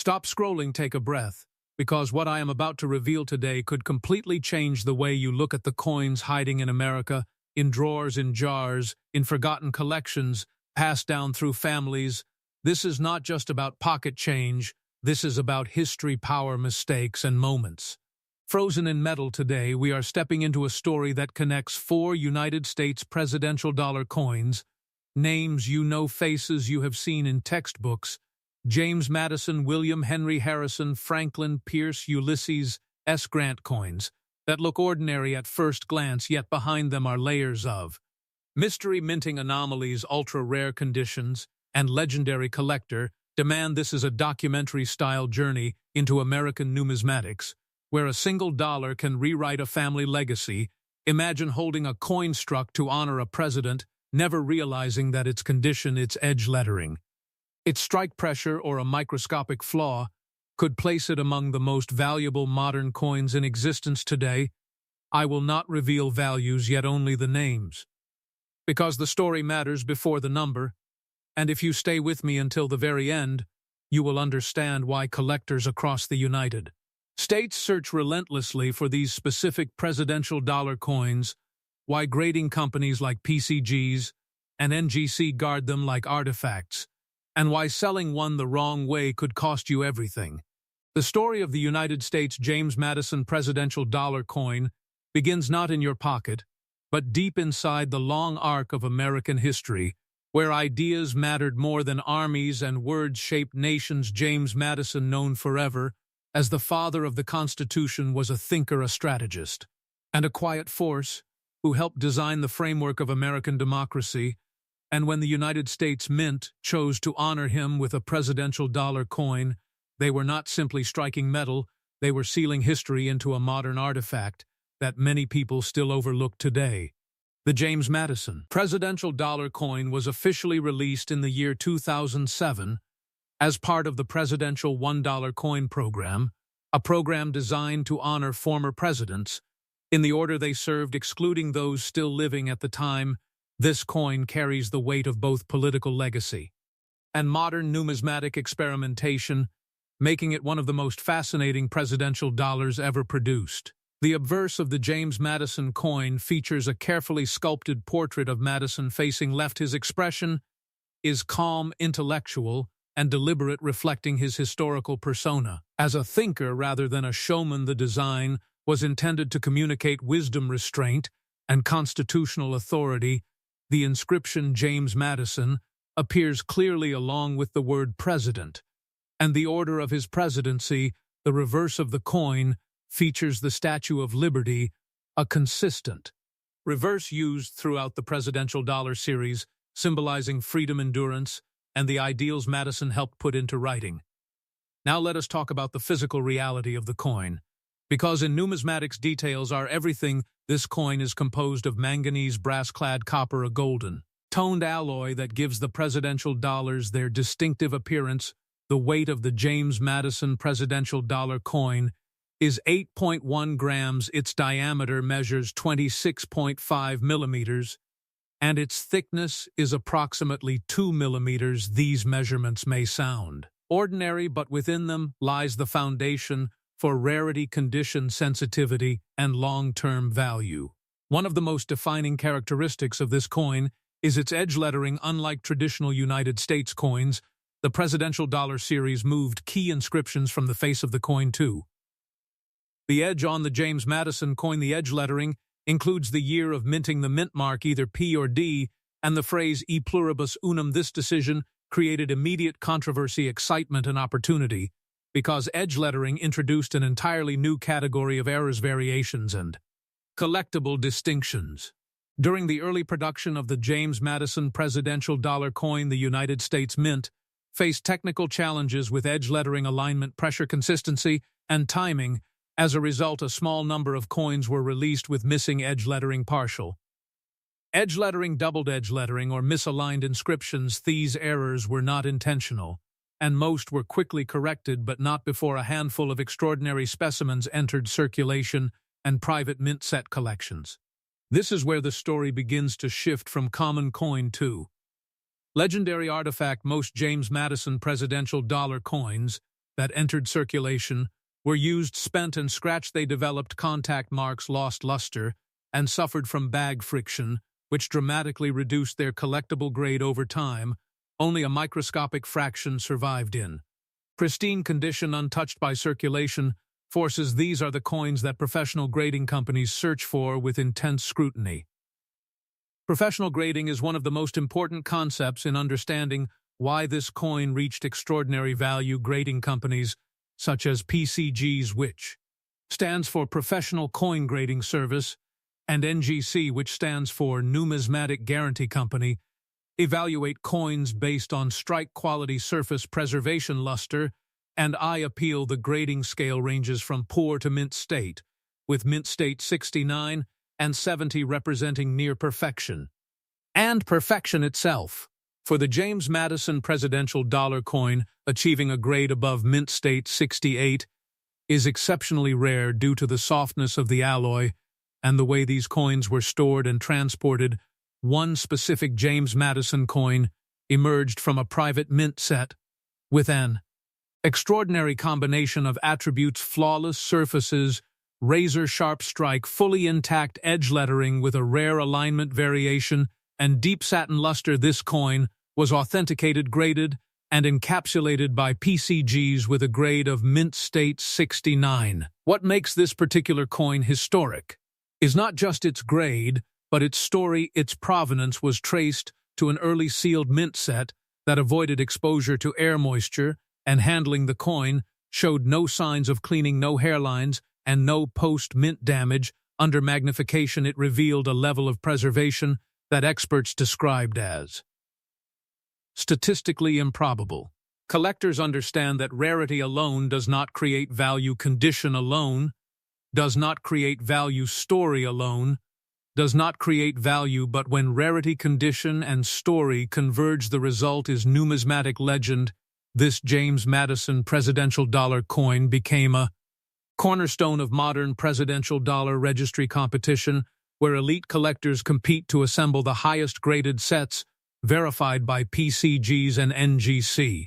Stop scrolling, take a breath, because what I am about to reveal today could completely change the way you look at the coins hiding in America, in drawers, in jars, in forgotten collections, passed down through families. This is not just about pocket change, this is about history, power, mistakes, and moments. Frozen in metal today, we are stepping into a story that connects 4 United States presidential dollar coins, names you know, faces you have seen in textbooks: James Madison, William Henry Harrison, Franklin Pierce, Ulysses S. Grant coins that look ordinary at first glance, yet behind them are layers of mystery, minting anomalies, ultra-rare conditions, and legendary collector. Demand this is a documentary-style journey into American numismatics, where a single dollar can rewrite a family legacy. Imagine holding a coin struck to honor a president, never realizing that its condition, its edge lettering, its strike pressure, or a microscopic flaw could place it among the most valuable modern coins in existence today. I will not reveal values, yet only the names, because the story matters before the number, and if you stay with me until the very end, you will understand why collectors across the United States search relentlessly for these specific presidential dollar coins, why grading companies like PCGs and NGC guard them like artifacts, and why selling one the wrong way could cost you everything. The story of the United States James Madison presidential dollar coin begins not in your pocket, but deep inside the long arc of American history, where ideas mattered more than armies and words shaped nations. James Madison, known forever as the father of the Constitution, was a thinker, a strategist, and a quiet force who helped design the framework of American democracy. And when the United States Mint chose to honor him with a presidential dollar coin, they were not simply striking metal, they were sealing history into a modern artifact that many people still overlook today. The James Madison presidential dollar coin was officially released in the year 2007 as part of the Presidential $1 Coin Program, a program designed to honor former presidents in the order they served, excluding those still living at the time. This coin carries the weight of both political legacy and modern numismatic experimentation, making it one of the most fascinating presidential dollars ever produced. The obverse of the James Madison coin features a carefully sculpted portrait of Madison facing left. His expression is calm, intellectual, and deliberate, reflecting his historical persona. As a thinker rather than a showman, the design was intended to communicate wisdom, restraint, and constitutional authority. The inscription James Madison appears clearly along with the word president, and the order of his presidency. The reverse of the coin features the Statue of Liberty, a consistent reverse used throughout the presidential dollar series, symbolizing freedom, endurance, and the ideals Madison helped put into writing. Now let us talk about the physical reality of the coin. Because in numismatics, details are everything, this coin is composed of manganese-brass clad copper, a golden toned alloy that gives the presidential dollars their distinctive appearance. The weight of the James Madison presidential dollar coin is 8.1 grams, its diameter measures 26.5 millimeters, and its thickness is approximately 2 millimeters. These measurements may sound ordinary, but within them lies the foundation for rarity, condition, sensitivity, and long-term value. One of the most defining characteristics of this coin is its edge lettering. Unlike traditional United States coins, the presidential dollar series moved key inscriptions from the face of the coin to the edge. On the James Madison coin, the edge lettering includes the year of minting, the mint mark, either P or D, and the phrase E Pluribus Unum. This decision created immediate controversy, excitement, and opportunity, because edge lettering introduced an entirely new category of errors, variations, and collectible distinctions. During the early production of the James Madison presidential dollar coin, the United States Mint faced technical challenges with edge lettering alignment, pressure, consistency, and timing. As a result, a small number of coins were released with missing edge lettering, partial edge lettering, doubled edge lettering, or misaligned inscriptions. These errors were not intentional, and most were quickly corrected, but not before a handful of extraordinary specimens entered circulation and private mint set collections. This is where the story begins to shift from common coin to legendary artifact. Most James Madison presidential dollar coins that entered circulation were used, spent, and scratched. They developed contact marks, lost luster, and suffered from bag friction, which dramatically reduced their collectible grade over time. Only a microscopic fraction survived in pristine condition, untouched by circulation forces. These are the coins that professional grading companies search for with intense scrutiny. Professional grading is one of the most important concepts in understanding why this coin reached extraordinary value. Grading companies, such as PCG's, which stands for Professional Coin Grading Service, and NGC, which stands for Numismatic Guarantee Company, evaluate coins based on strike quality, surface preservation, luster, and eye appeal. The grading scale ranges from poor to mint state, with mint state 69 and 70 representing near perfection, and perfection itself. For the James Madison presidential dollar coin, achieving a grade above mint state 68 is exceptionally rare due to the softness of the alloy and the way these coins were stored and transported. One specific James Madison coin emerged from a private mint set with an extraordinary combination of attributes: flawless surfaces, razor-sharp strike, fully intact edge lettering with a rare alignment variation, and deep satin luster. This coin was authenticated, graded, and encapsulated by PCGs with a grade of mint state 69. What makes this particular coin historic is not just its grade, but its story. Its provenance was traced to an early sealed mint set that avoided exposure to air moisture, and handling the coin showed no signs of cleaning, no hairlines, and no post-mint damage. Under magnification, it revealed a level of preservation that experts described as statistically improbable. Collectors understand that rarity alone does not create value. Condition alone does not create value. Story alone does not create value, but when rarity, condition, and story converge, the result is numismatic legend. This James Madison presidential dollar coin became a cornerstone of modern presidential dollar registry competition, where elite collectors compete to assemble the highest graded sets verified by PCGs and NGC.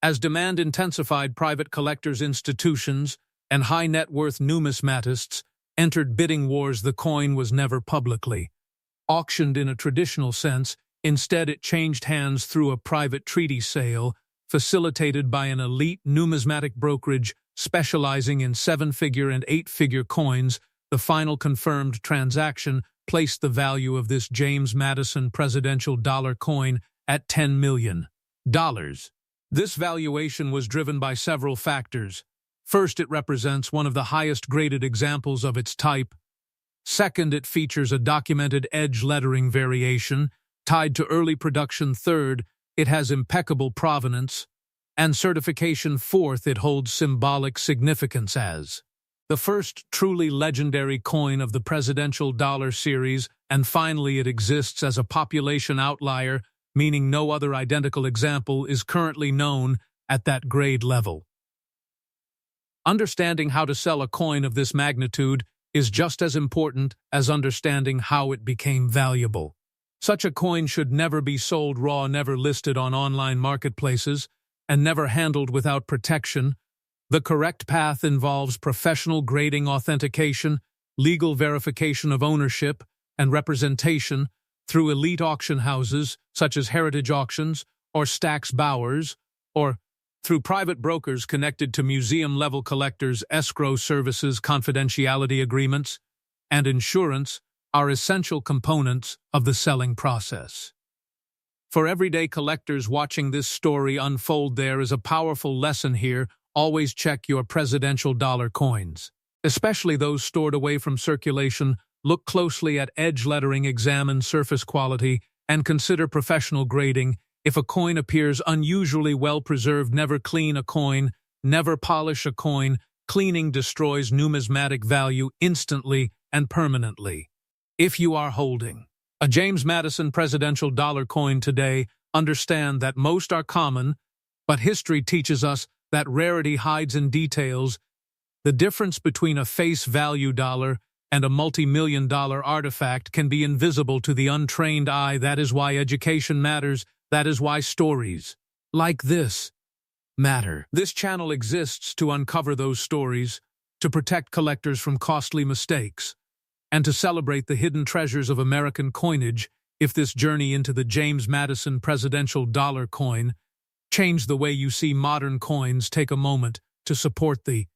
As demand intensified, private collectors, institutions, and high-net-worth numismatists entered bidding wars. The coin was never publicly auctioned in a traditional sense. Instead, it changed hands through a private treaty sale, facilitated by an elite numismatic brokerage specializing in 7-figure and 8-figure coins. The final confirmed transaction placed the value of this James Madison presidential dollar coin at $10 million. This valuation was driven by several factors. First, it represents one of the highest graded examples of its type. Second, it features a documented edge lettering variation tied to early production. Third, it has impeccable provenance and certification. Fourth, it holds symbolic significance as the first truly legendary coin of the presidential dollar series. And finally, it exists as a population outlier, meaning no other identical example is currently known at that grade level. Understanding how to sell a coin of this magnitude is just as important as understanding how it became valuable. Such a coin should never be sold raw, never listed on online marketplaces, and never handled without protection. The correct path involves professional grading, authentication, legal verification of ownership, and representation through elite auction houses such as Heritage Auctions or Stack's Bowers, or through private brokers connected to museum-level collectors. Escrow services, confidentiality agreements, and insurance are essential components of the selling process. For everyday collectors watching this story unfold, there is a powerful lesson here. Always check your presidential dollar coins, especially those stored away from circulation. Look closely at edge lettering, examine surface quality, and consider professional grading. If a coin appears unusually well preserved, never clean a coin, never polish a coin. Cleaning destroys numismatic value instantly and permanently. If you are holding a James Madison presidential dollar coin today, understand that most are common, but history teaches us that rarity hides in details. The difference between a face value dollar and a multi-million-dollar artifact can be invisible to the untrained eye. That is why education matters. That is why stories like this matter. This channel exists to uncover those stories, to protect collectors from costly mistakes, and to celebrate the hidden treasures of American coinage. If this journey into the James Madison presidential dollar coin changed the way you see modern coins, take a moment to support the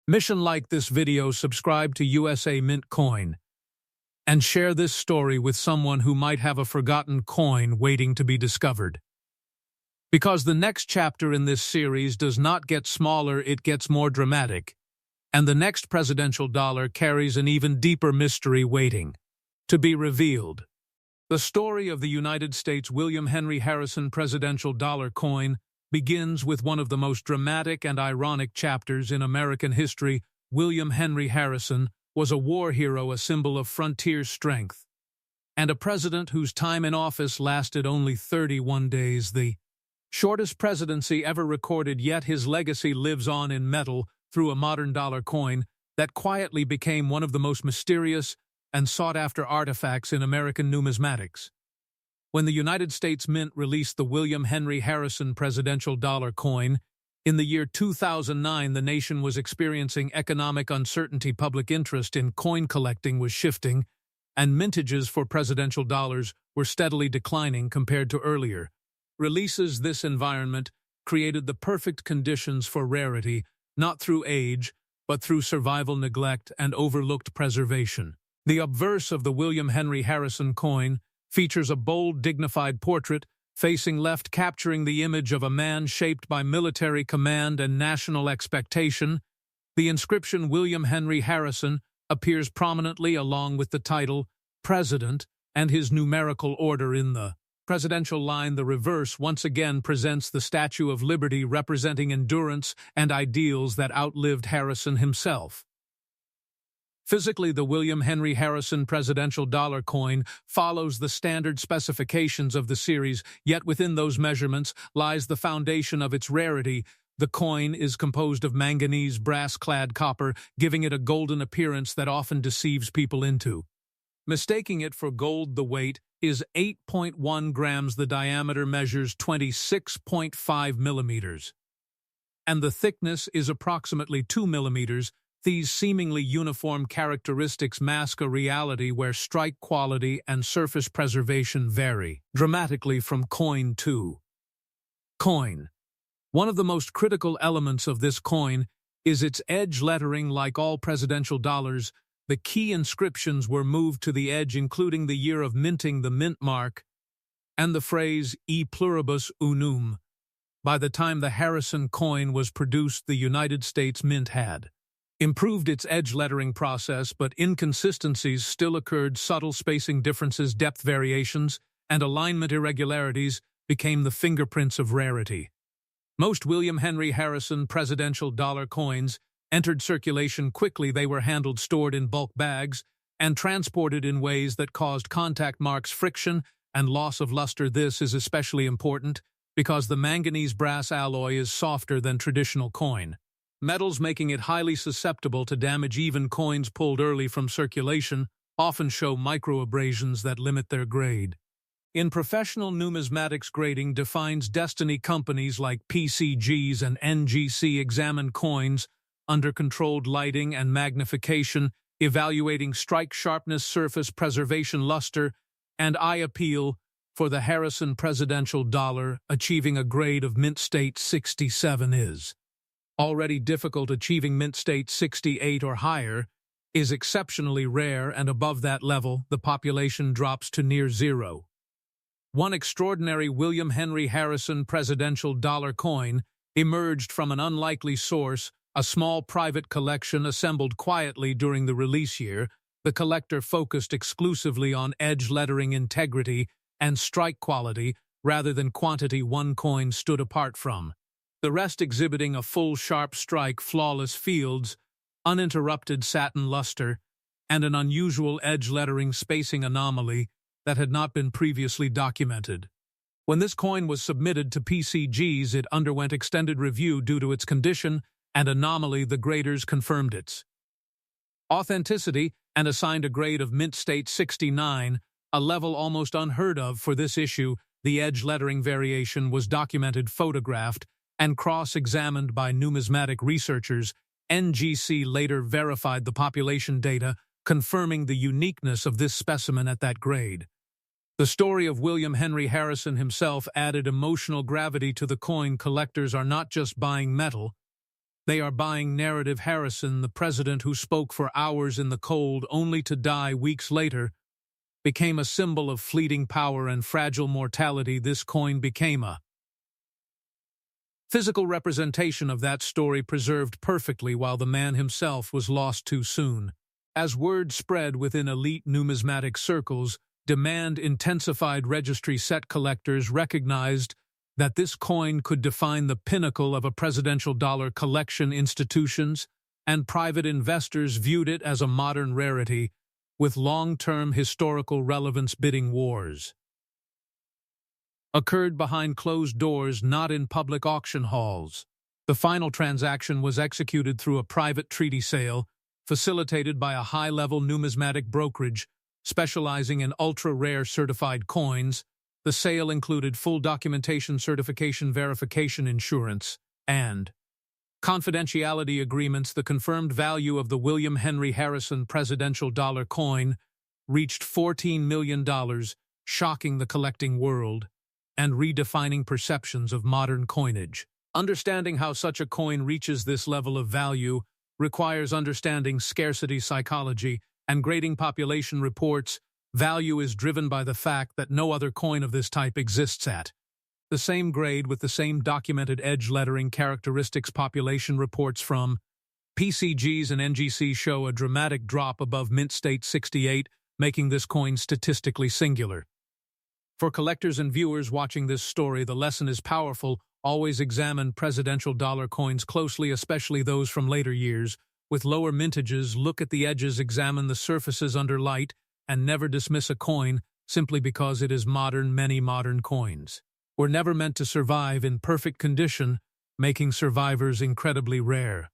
mission. Like this video, subscribe to USA Mint Coin, and share this story with someone who might have a forgotten coin waiting to be discovered. Because the next chapter in this series does not get smaller, it gets more dramatic, and the next presidential dollar carries an even deeper mystery waiting to be revealed. The story of the United States William Henry Harrison presidential dollar coin begins with one of the most dramatic and ironic chapters in American history. William Henry Harrison was a war hero, a symbol of frontier strength, and a president whose time in office lasted only 31 days, the shortest presidency ever recorded, yet his legacy lives on in metal through a modern dollar coin that quietly became one of the most mysterious and sought-after artifacts in American numismatics. When the United States Mint released the William Henry Harrison presidential dollar coin in the year 2009, the nation was experiencing economic uncertainty. Public interest in coin collecting was shifting, and mintages for presidential dollars were steadily declining compared to earlier releases. This environment created the perfect conditions for rarity, not through age, but through survival, neglect, and overlooked preservation. The obverse of the William Henry Harrison coin features a bold, dignified portrait facing left, capturing the image of a man shaped by military command and national expectation. The inscription William Henry Harrison appears prominently along with the title President and his numerical order in the presidential line. The reverse once again presents the Statue of Liberty, representing endurance and ideals that outlived Harrison himself. Physically, the William Henry Harrison presidential dollar coin follows the standard specifications of the series, yet within those measurements lies the foundation of its rarity. The coin is composed of manganese-brass clad copper, giving it a golden appearance that often deceives people into mistaking it for gold. The weight is 8.1 grams, the diameter measures 26.5 millimeters, and the thickness is approximately 2 millimeters. These seemingly uniform characteristics mask a reality where strike quality and surface preservation vary dramatically from coin to coin. One of the most critical elements of this coin is its edge lettering. Like all presidential dollars, the key inscriptions were moved to the edge, including the year of minting, the mint mark, and the phrase "E Pluribus Unum." By the time the Harrison coin was produced, the United States Mint had improved its edge lettering process, but inconsistencies still occurred. Subtle spacing differences, depth variations, and alignment irregularities became the fingerprints of rarity. Most William Henry Harrison presidential dollar coins entered circulation quickly. They were handled, stored in bulk bags, and transported in ways that caused contact marks, friction, and loss of luster. This is especially important because the manganese-brass alloy is softer than traditional coin metals, making it highly susceptible to damage. Even coins pulled early from circulation often show microabrasions that limit their grade. In professional numismatics, grading defines destiny. Companies like PCGs and NGC examine coins under controlled lighting and magnification, evaluating strike sharpness, surface preservation, luster, and eye appeal. For the Harrison presidential dollar, achieving a grade of mint state 67 is already difficult. Achieving mint state 68 or higher is exceptionally rare, and above that level, the population drops to near zero. One extraordinary William Henry Harrison presidential dollar coin emerged from an unlikely source, a small private collection assembled quietly during the release year. The collector focused exclusively on edge lettering, integrity, and strike quality rather than quantity. One coin stood apart from the rest, exhibiting a full, sharp strike, flawless fields, uninterrupted satin luster, and an unusual edge lettering spacing anomaly that had not been previously documented. When this coin was submitted to PCGs, it underwent extended review due to its condition and anomaly. The graders confirmed its authenticity and assigned a grade of mint state 69, a level almost unheard of for this issue. The edge lettering variation was documented, photographed, and cross-examined by numismatic researchers, NGC later verified the population data, confirming the uniqueness of this specimen at that grade. The story of William Henry Harrison himself added emotional gravity to the coin. Collectors are not just buying metal, they are buying narrative. Harrison, the president who spoke for hours in the cold only to die weeks later, became a symbol of fleeting power and fragile mortality. This coin became a physical representation of that story, preserved perfectly while the man himself was lost too soon. As word spread within elite numismatic circles, demand intensified. Registry set collectors recognized that this coin could define the pinnacle of a presidential dollar collection. Institutions and private investors viewed it as a modern rarity, with long-term historical relevance. Bidding wars occurred behind closed doors, not in public auction halls. The final transaction was executed through a private treaty sale, facilitated by a high-level numismatic brokerage specializing in ultra-rare certified coins. The sale included full documentation, certification, verification, insurance, and confidentiality agreements. The confirmed value of the William Henry Harrison presidential dollar coin reached $14 million, shocking the collecting world and redefining perceptions of modern coinage. Understanding how such a coin reaches this level of value requires understanding scarcity psychology and grading. Population reports. Value is driven by the fact that no other coin of this type exists at the same grade with the same documented edge lettering characteristics. Population reports from PCGs and NGC show a dramatic drop above mint state 68, making this coin statistically singular. For collectors and viewers watching this story, the lesson is powerful. Always examine presidential dollar coins closely, especially those from later years. With lower mintages, look at the edges, examine the surfaces under light, and never dismiss a coin simply because it is modern. Many modern coins were never meant to survive in perfect condition, making survivors incredibly rare.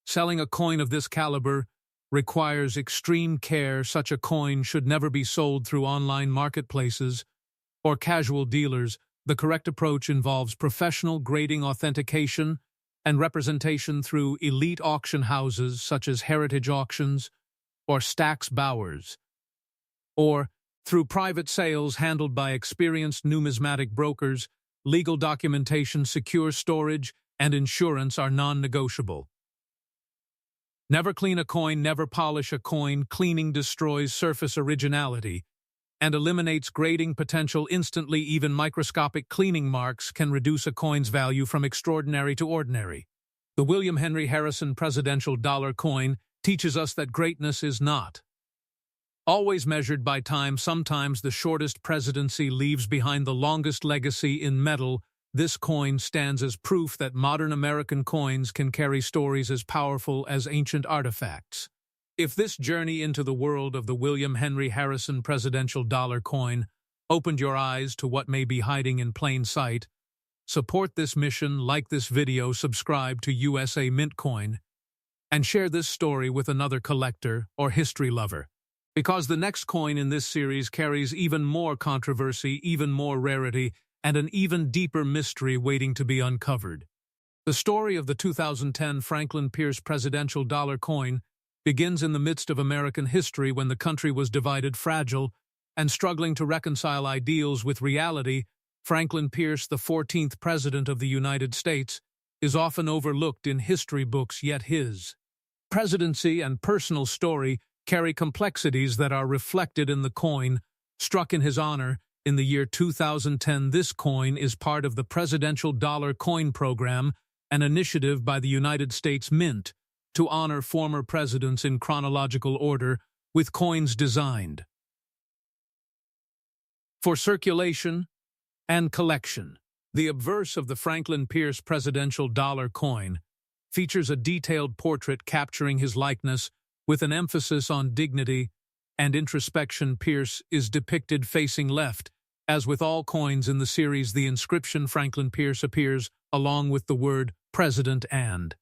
Selling a coin of this caliber requires extreme care. Such a coin should never be sold through online marketplaces or casual dealers. The correct approach involves professional grading, authentication, and representation through elite auction houses such as Heritage Auctions or Stack's Bowers, or through private sales handled by experienced numismatic brokers. Legal documentation, secure storage, and insurance are non-negotiable. Never clean a coin, never polish a coin. Cleaning destroys surface originality and eliminates grading potential instantly. Even microscopic cleaning marks can reduce a coin's value from extraordinary to ordinary. The William Henry Harrison presidential dollar coin teaches us that greatness is not always measured by time. Sometimes the shortest presidency leaves behind the longest legacy. In metal, this coin stands as proof that modern American coins can carry stories as powerful as ancient artifacts. If this journey into the world of the William Henry Harrison presidential dollar coin opened your eyes to what may be hiding in plain sight, support this mission, like this video, subscribe to USA Mint Coin, and share this story with another collector or history lover. Because the next coin in this series carries even more controversy, even more rarity, and an even deeper mystery waiting to be uncovered. The story of the 2010 Franklin Pierce presidential dollar coin begins in the midst of American history, when the country was divided, fragile, and struggling to reconcile ideals with reality. Franklin Pierce, the 14th President of the United States, is often overlooked in history books, yet his presidency and personal story carry complexities that are reflected in the coin struck in his honor in the year 2010. This coin is part of the Presidential Dollar Coin Program, an initiative by the United States Mint to honor former presidents in chronological order, with coins designed for circulation and collection. The obverse of the Franklin Pierce presidential dollar coin features a detailed portrait capturing his likeness, with an emphasis on dignity and introspection. Pierce is depicted facing left. As with all coins in the series, the inscription Franklin Pierce appears along with the word President and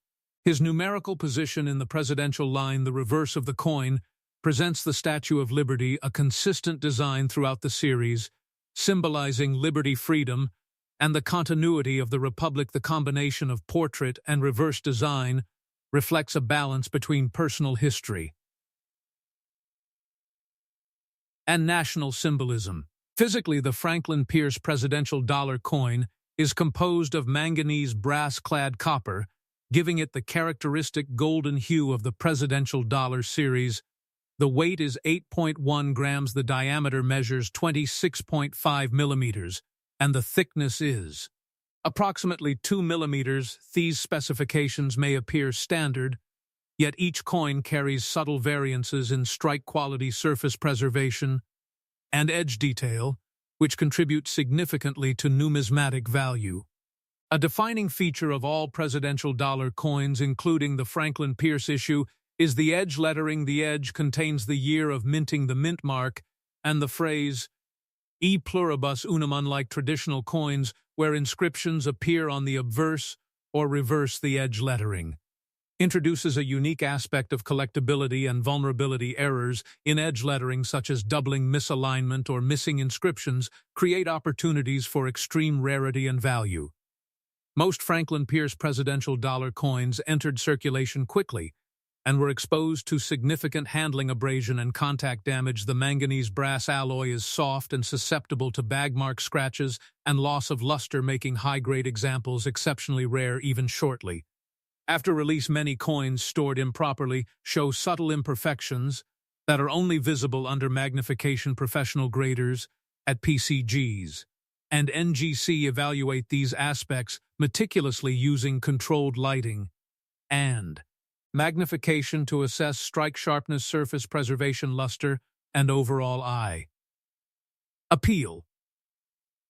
his numerical position in the presidential line. The reverse of the coin presents the Statue of Liberty, a consistent design throughout the series, symbolizing liberty, freedom, and the continuity of the Republic. The combination of portrait and reverse design reflects a balance between personal history and national symbolism. Physically, the Franklin Pierce presidential dollar coin is composed of manganese-brass clad copper, giving it the characteristic golden hue of the presidential dollar series. The weight is 8.1 grams, the diameter measures 26.5 millimeters, and the thickness is approximately 2 millimeters. These specifications may appear standard, yet each coin carries subtle variances in strike quality, surface preservation, and edge detail, which contribute significantly to numismatic value. A defining feature of all presidential dollar coins, including the Franklin Pierce issue, is the edge lettering. The edge contains the year of minting, the mint mark, and the phrase "E Pluribus Unum." Unlike traditional coins, where inscriptions appear on the obverse or reverse, the edge lettering introduces a unique aspect of collectability and vulnerability. Errors in edge lettering, such as doubling, misalignment, or missing inscriptions, create opportunities for extreme rarity and value. Most Franklin Pierce presidential dollar coins entered circulation quickly and were exposed to significant handling, abrasion, and contact damage. The manganese-brass alloy is soft and susceptible to bagmark scratches and loss of luster, making high-grade examples exceptionally rare even shortly. After release, many coins stored improperly show subtle imperfections that are only visible under magnification. Professional graders at PCGs and NGC evaluate these aspects meticulously using controlled lighting and magnification to assess strike sharpness, surface preservation, luster, and overall eye appeal.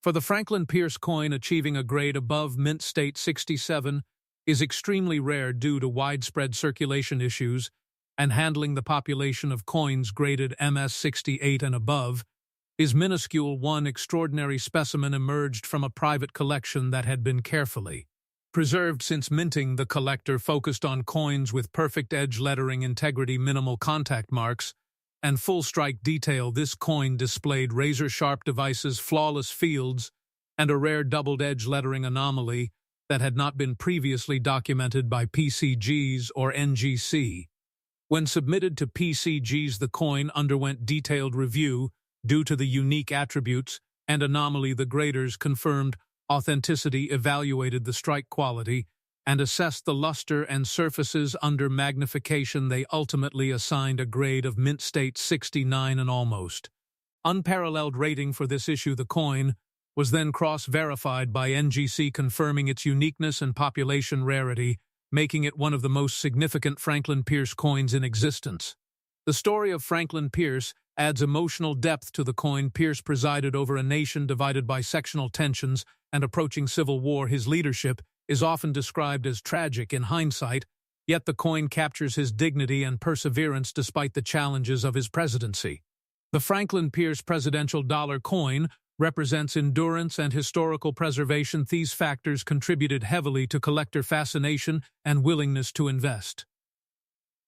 For the Franklin Pierce coin, achieving a grade above mint state 67 is extremely rare due to widespread circulation issues, and handling the population of coins graded MS 68 and above is minuscule. One extraordinary specimen emerged from a private collection that had been carefully preserved since minting. The collector focused on coins with perfect edge lettering integrity, minimal contact marks, and full strike detail. This coin displayed razor-sharp devices, flawless fields, and a rare doubled edge lettering anomaly that had not been previously documented by PCGs or NGC. When submitted to PCGs, the coin underwent detailed review due to the unique attributes and anomaly. The graders confirmed authenticity, evaluated the strike quality, and assessed the luster and surfaces under magnification. They ultimately assigned a grade of mint state 69, an almost unparalleled rating for this issue. The coin was then cross-verified by NGC, confirming its uniqueness and population rarity, making it one of the most significant Franklin Pierce coins in existence. The story of Franklin Pierce adds emotional depth to the coin. Pierce presided over a nation divided by sectional tensions and approaching civil war. His leadership is often described as tragic in hindsight, yet the coin captures his dignity and perseverance despite the challenges of his presidency. The Franklin Pierce presidential dollar coin represents endurance and historical preservation. These factors contributed heavily to collector fascination and willingness to invest.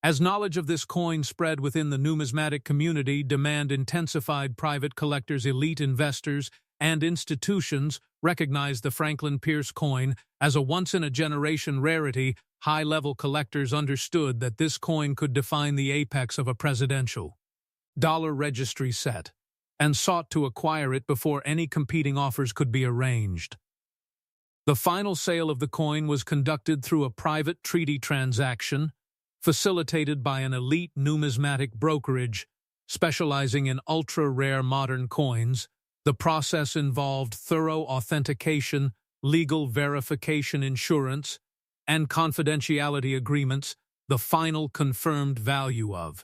As knowledge of this coin spread within the numismatic community, demand intensified. Private collectors, elite investors, and institutions recognized the Franklin Pierce coin as a once-in-a-generation rarity. High-level collectors understood that this coin could define the apex of a presidential dollar registry set, and sought to acquire it before any competing offers could be arranged. The final sale of the coin was conducted through a private treaty transaction, facilitated by an elite numismatic brokerage specializing in ultra-rare modern coins. The process involved thorough authentication, legal verification, insurance, and confidentiality agreements. The final confirmed value of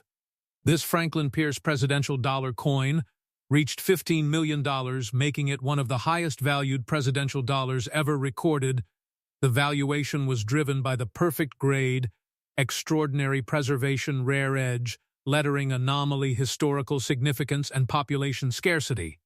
this Franklin Pierce presidential dollar coin reached $15 million, making it one of the highest-valued presidential dollars ever recorded. The valuation was driven by the perfect grade, extraordinary preservation, rare edge, lettering anomaly, historical significance, and population scarcity.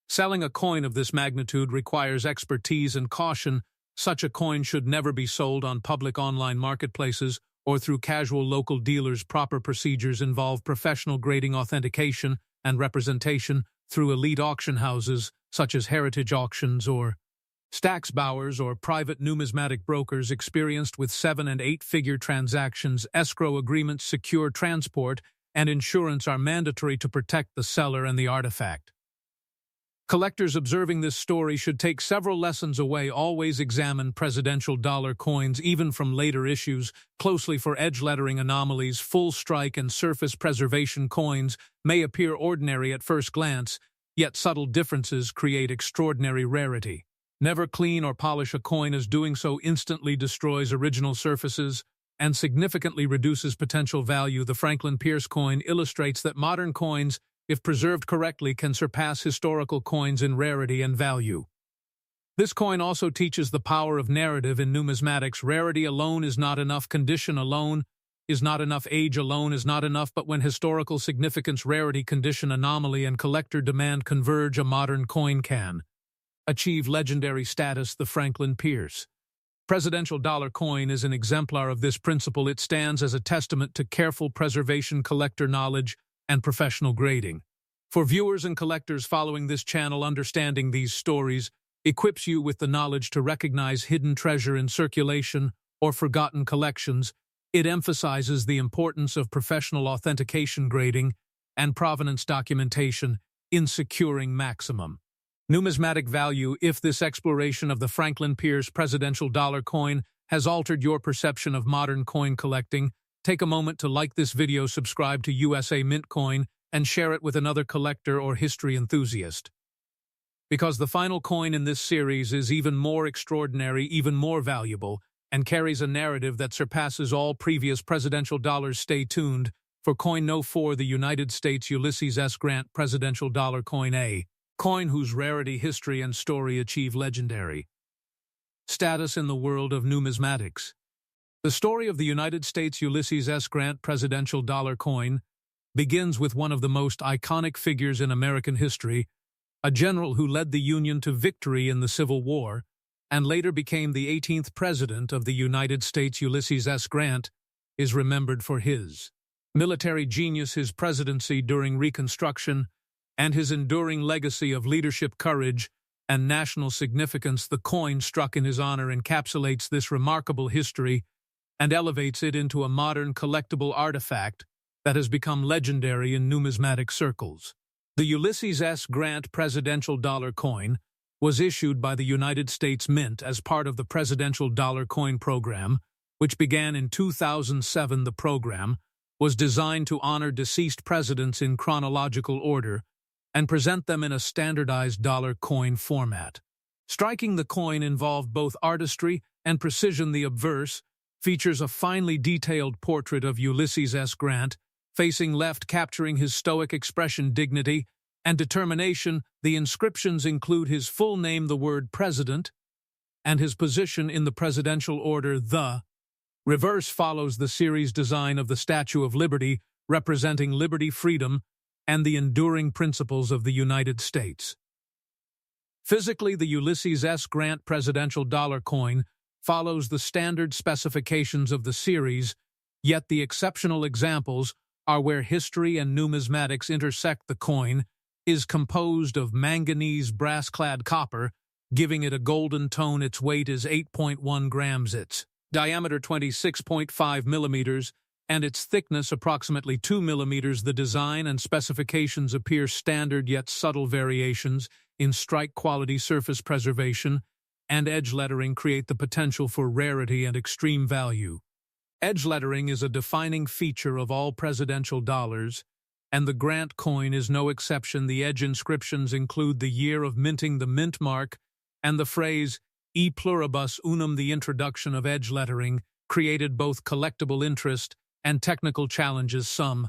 Selling a coin of this magnitude requires expertise and caution. Such a coin should never be sold on public online marketplaces or through casual local dealers. Proper procedures involve professional grading, authentication, and representation through elite auction houses such as heritage auctions or Stacksbowers or private numismatic brokers experienced with 7- and 8-figure transactions, escrow agreements secure transport, and insurance are mandatory to protect the seller and the artifact. Collectors observing this story should take several lessons away. Always examine presidential dollar coins, even from later issues, closely for edge lettering anomalies. Full strike and surface preservation coins may appear ordinary at first glance, yet subtle differences create extraordinary rarity. Never clean or polish a coin, as doing so instantly destroys original surfaces and significantly reduces potential value. The Franklin Pierce coin illustrates that modern coins, if preserved correctly, can surpass historical coins in rarity and value. This coin also teaches the power of narrative in numismatics. Rarity alone is not enough, condition alone is not enough, age alone is not enough, but when historical significance, rarity, condition, anomaly, and collector demand converge, a modern coin can achieve legendary status. The Franklin Pierce presidential dollar coin is an exemplar of this principle. It stands as a testament to careful preservation, collector knowledge, and professional grading. For viewers and collectors following this channel, understanding these stories equips you with the knowledge to recognize hidden treasure in circulation or forgotten collections. It emphasizes the importance of professional authentication, grading, and provenance documentation in securing maximum numismatic value. If this exploration of the Franklin Pierce presidential dollar coin has altered your perception of modern coin collecting, take a moment to like this video, subscribe to USA Mint Coin, and share it with another collector or history enthusiast. Because the final coin in this series is even more extraordinary, even more valuable, and carries a narrative that surpasses all previous presidential dollars. Stay tuned for coin No. 4, the United States Ulysses S. Grant presidential dollar coin, a coin whose rarity, history, and story achieve legendary status in the world of numismatics. The story of the United States Ulysses S. Grant presidential dollar coin begins with one of the most iconic figures in American history, a general who led the Union to victory in the Civil War and later became the 18th President of the United States. Ulysses S. Grant is remembered for his military genius, his presidency during Reconstruction, and his enduring legacy of leadership, courage, and national significance. The coin struck in his honor encapsulates this remarkable history and elevates it into a modern collectible artifact that has become legendary in numismatic circles. The Ulysses S. Grant presidential dollar coin was issued by the United States Mint as part of the Presidential Dollar Coin Program, which began in 2007. The program was designed to honor deceased presidents in chronological order and present them in a standardized dollar coin format. Striking the coin involved both artistry and precision. The obverse features a finely detailed portrait of Ulysses S. Grant, facing left, capturing his stoic expression, dignity, and determination. The inscriptions include his full name, the word president, and his position in the presidential order. The reverse follows the series design of the Statue of Liberty, representing liberty, freedom, and the enduring principles of the United States. Physically, the Ulysses S. Grant presidential dollar coin follows the standard specifications of the series, yet the exceptional examples are where history and numismatics intersect. The coin is composed of manganese-brass clad copper, giving it a golden tone. Its weight is 8.1 grams, its diameter 26.5 millimeters, and its thickness approximately 2 millimeters. The design and specifications appear standard, yet subtle variations in strike quality, surface preservation, and edge lettering create the potential for rarity and extreme value. Edge lettering is a defining feature of all presidential dollars, and the Grant coin is no exception. The edge inscriptions include the year of minting, the mint mark, and the phrase "E Pluribus Unum." The introduction of edge lettering created both collectible interest and technical challenges. Some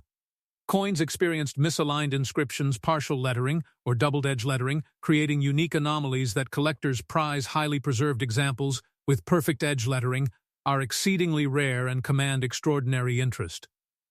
coins experienced misaligned inscriptions, partial lettering, or doubled edge lettering, creating unique anomalies that collectors prize. Highly preserved examples with perfect edge lettering are exceedingly rare and command extraordinary interest.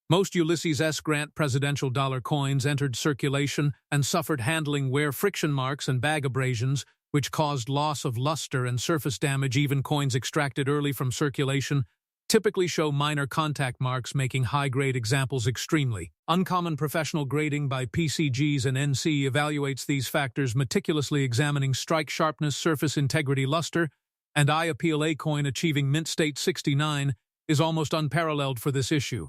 Most Ulysses S. Grant presidential dollar coins entered circulation and suffered handling wear, friction marks, and bag abrasions, which caused loss of luster and surface damage. Even coins extracted early from circulation typically show minor contact marks, making high-grade examples extremely uncommon. Professional grading by PCGs and NC evaluates these factors, meticulously examining strike sharpness, surface integrity, luster, and eye appeal. A coin achieving mint state 69 is almost unparalleled for this issue.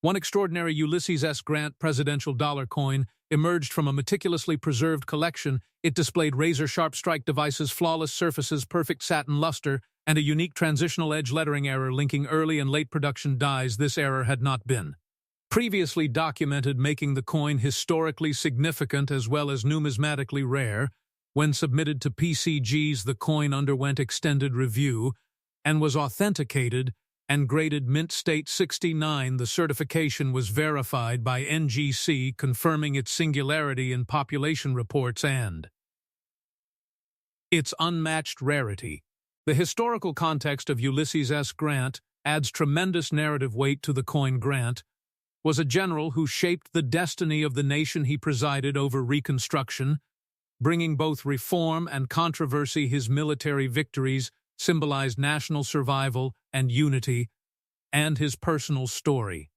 One extraordinary Ulysses S. Grant presidential dollar coin emerged from a meticulously preserved collection. It displayed razor-sharp strike devices, flawless surfaces, perfect satin luster, and a unique transitional edge lettering error linking early and late production dies. This error had not been previously documented, making the coin historically significant as well as numismatically rare. When submitted to PCGs, the coin underwent extended review and was authenticated and graded mint state 69. The certification was verified by NGC, confirming its singularity in population reports and its unmatched rarity. The historical context of Ulysses S. Grant adds tremendous narrative weight to the coin. Grant was a general who shaped the destiny of the nation he presided over. Reconstruction, bringing both reform and controversy. His military victories symbolized national survival and unity, and his personal story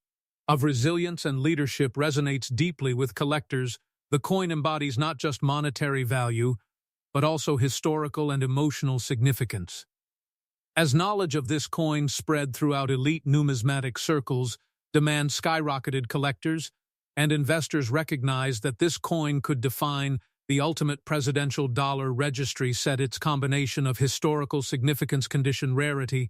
of resilience and leadership resonates deeply with collectors. The coin embodies not just monetary value, but also historical and emotional significance. As knowledge of this coin spread throughout elite numismatic circles, demand skyrocketed. Collectors and investors recognized that this coin could define the ultimate presidential dollar. Registry said its combination of historical significance, condition, rarity,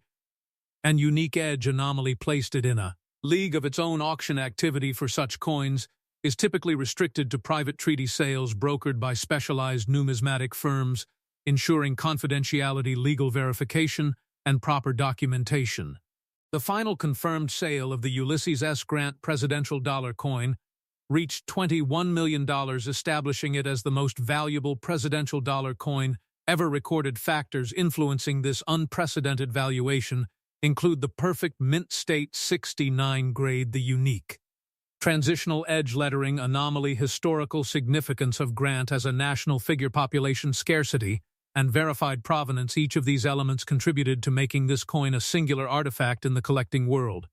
and unique edge anomaly placed it in a league of its own. Auction activity for such coins is typically restricted to private treaty sales brokered by specialized numismatic firms, ensuring confidentiality, legal verification, and proper documentation. The final confirmed sale of the Ulysses S. Grant presidential dollar coin reached $21 million, establishing it as the most valuable presidential dollar coin ever recorded. Factors influencing this unprecedented valuation include the perfect mint state 69 grade, the unique transitional edge lettering anomaly, historical significance of Grant as a national figure, population scarcity, and verified provenance. Each of these elements contributed to making this coin a singular artifact in the collecting world.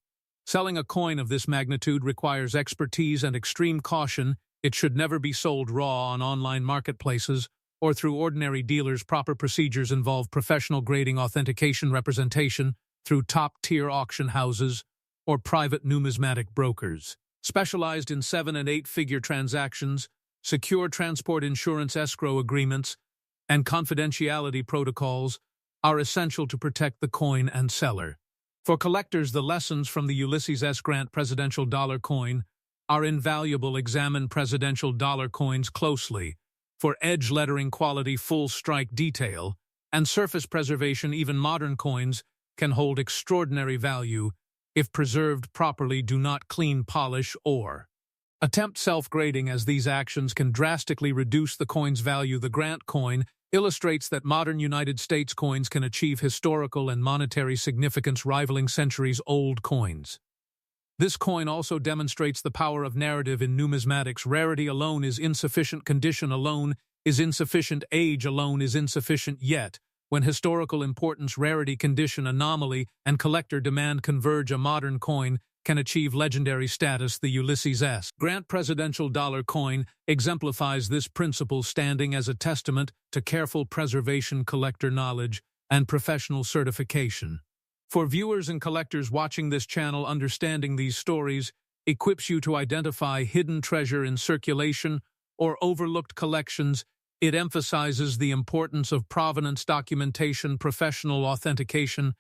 Selling a coin of this magnitude requires expertise and extreme caution. It should never be sold raw on online marketplaces or through ordinary dealers. Proper procedures involve professional grading, authentication, representation through top-tier auction houses or private numismatic brokers. Specialized in 7- and 8-figure transactions, secure transport insurance, escrow agreements, and confidentiality protocols are essential to protect the coin and seller. For collectors, the lessons from the Ulysses S. Grant presidential dollar coin are invaluable. Examine presidential dollar coins closely for edge lettering, quality, full strike detail, and surface preservation. Even modern coins can hold extraordinary value if preserved properly. Do not clean, polish, or attempt self-grading, as these actions can drastically reduce the coin's value. The Grant coin illustrates that modern United States coins can achieve historical and monetary significance rivaling centuries-old coins. This coin also demonstrates the power of narrative in numismatics. Rarity alone is insufficient. Condition alone is insufficient. Age alone is insufficient. Yet, when historical importance, rarity, condition, anomaly, and collector demand converge, a modern coin can achieve legendary status. The Ulysses S. Grant presidential dollar coin exemplifies this principle, standing as a testament to careful preservation, collector knowledge, and professional certification. For viewers and collectors watching this channel, understanding these stories equips you to identify hidden treasure in circulation or overlooked collections. It emphasizes the importance of provenance documentation, professional authentication,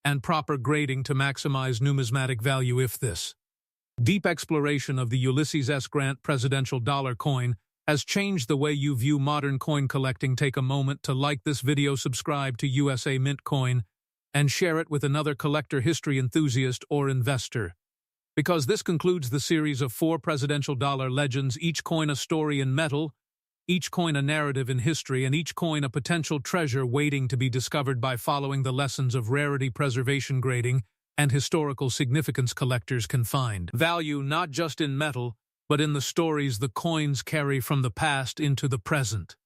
and proper grading to maximize numismatic value. If this deep exploration of the Ulysses S. Grant presidential dollar coin has changed the way you view modern coin collecting, take a moment to like this video, subscribe to USA Mint Coin, and share it with another collector, history enthusiast, or investor. Because this concludes the series of 4 presidential dollar legends, each coin a story in metal, each coin a narrative in history, and each coin a potential treasure waiting to be discovered. By following the lessons of rarity, preservation, grading, and historical significance, collectors can find value not just in metal, but in the stories the coins carry from the past into the present.